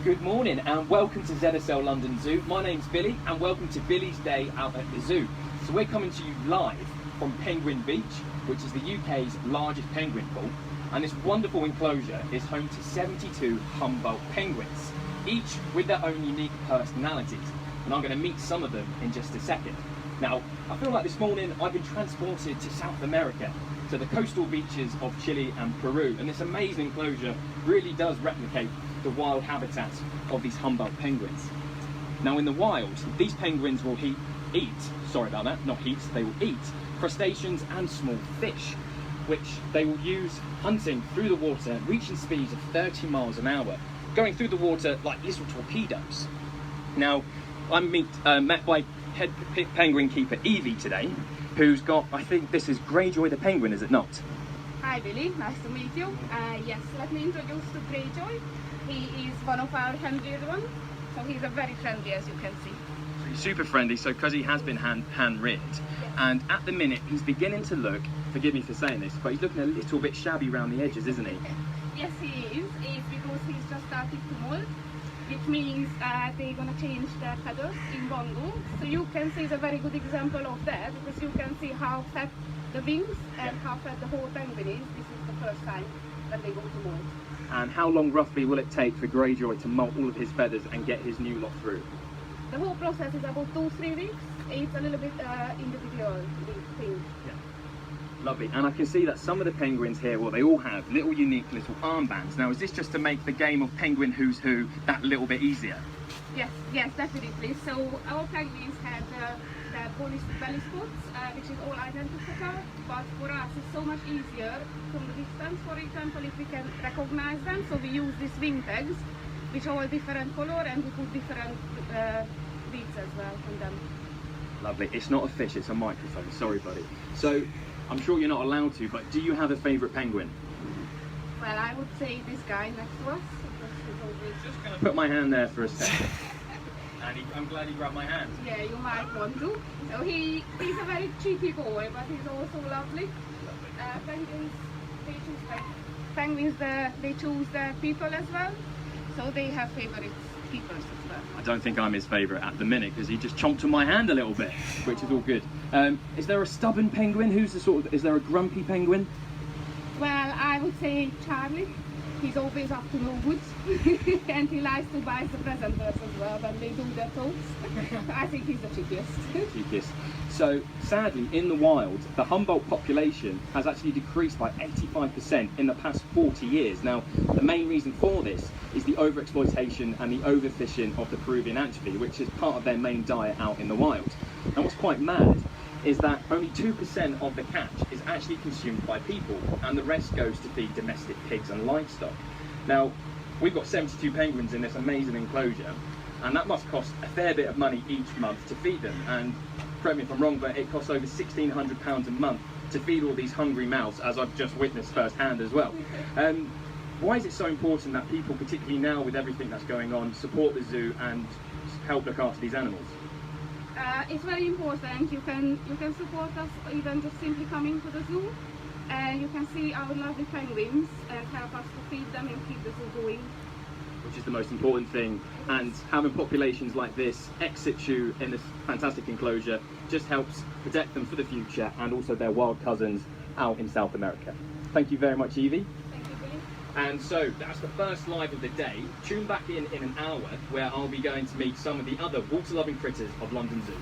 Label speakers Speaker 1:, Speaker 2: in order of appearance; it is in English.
Speaker 1: Good morning and welcome to ZSL London Zoo. My name's Billy and welcome to Billy's Day out at the zoo. So we're coming to you live from Penguin Beach, which is the UK's largest penguin pool. And this wonderful enclosure is home to 72 Humboldt penguins, each with their own unique personalities. And I'm going to meet some of them in just a second. Now, I feel like this morning I've been transported to South America, to the coastal beaches of Chile and Peru. And this amazing enclosure really does replicate the wild habitats of these Humboldt penguins. Now in the wild, these penguins will eat crustaceans and small fish, which they will use hunting through the water, reaching speeds of 30 miles an hour, going through the water like little torpedoes. Now, I'm met by head penguin keeper Evie today, who's got, I think this is Greyjoy the penguin, is it not?
Speaker 2: Hi Billy, nice to meet you. Yes, let me introduce to Greyjoy. He is one of our hand-reared ones, so he's a very friendly, as you can see.
Speaker 1: He's super friendly, so because he has been hand-reared, yes. And at the minute he's beginning to look, forgive me for saying this, but he's looking a little bit shabby around the edges, isn't he?
Speaker 2: Yes, he is. It's because he's just started to molt, which means they're going to change their feathers in one go. So you can see it's a very good example of that, because you can see how fat the wings and how fat the whole penguin is. This is the first time that they go to molt.
Speaker 1: And how long roughly will it take for Greyjoy to molt all of his feathers and get his new lot through?
Speaker 2: The whole process is about 2-3 weeks. It's a little bit individual thing.
Speaker 1: Yeah. Lovely. And I can see that some of the penguins here, well, they all have little unique little armbands. Now, is this just to make the game of Penguin Who's Who that little bit easier?
Speaker 2: Yes, definitely. So our penguins have their belly spots, which is all identical, but for us it's so much easier from the distance. For example, if we can recognize them, so we use these wing tags, which are all different color, and we put different beads as well on them.
Speaker 1: Lovely. It's not a fish, it's a microphone. Sorry, buddy. So, I'm sure you're not allowed to, but do you have a favourite penguin?
Speaker 2: Well, I would say this guy next to us.
Speaker 1: Just going to put my hand there for a second. And I'm glad he grabbed my hand.
Speaker 2: Yeah, you might want to. So he's a very cheeky boy, but he's also lovely. Penguins, they choose their people as well. So they have favourite keepers as well.
Speaker 1: I don't think I'm his favourite at the minute, because he just chomped on my hand a little bit, which is all good. Is there a stubborn penguin? Is there a grumpy penguin?
Speaker 2: Well, I would say Charlie. He's always up to no good, and he likes to bite the presenters as well when they do their talks. I think he's the cheekiest.
Speaker 1: So, sadly, in the wild, the Humboldt population has actually decreased by 85% in the past 40 years. Now, the main reason for this is the overexploitation and the overfishing of the Peruvian anchovy, which is part of their main diet out in the wild. And what's quite mad is that only 2% of the catch is actually consumed by people, and the rest goes to feed domestic pigs and livestock. Now, we've got 72 penguins in this amazing enclosure, and that must cost a fair bit of money each month to feed them. And correct me if I'm wrong, but it costs over £1,600 a month to feed all these hungry mouths, as I've just witnessed firsthand as well. Why is it so important that people, particularly now with everything that's going on, support the zoo and help look after these animals?
Speaker 2: It's very important. You can support us even just simply coming to the zoo, and you can see our lovely penguins and help us to feed them and keep the zoo going.
Speaker 1: Which is the most important thing, and having populations like this ex situ in this fantastic enclosure just helps protect them for the future, and also their wild cousins out in South America. Thank you very much, Evie.
Speaker 2: Thank you, Billy.
Speaker 1: And so that's the first live of the day. Tune back in an hour, where I'll be going to meet some of the other water-loving critters of London Zoo.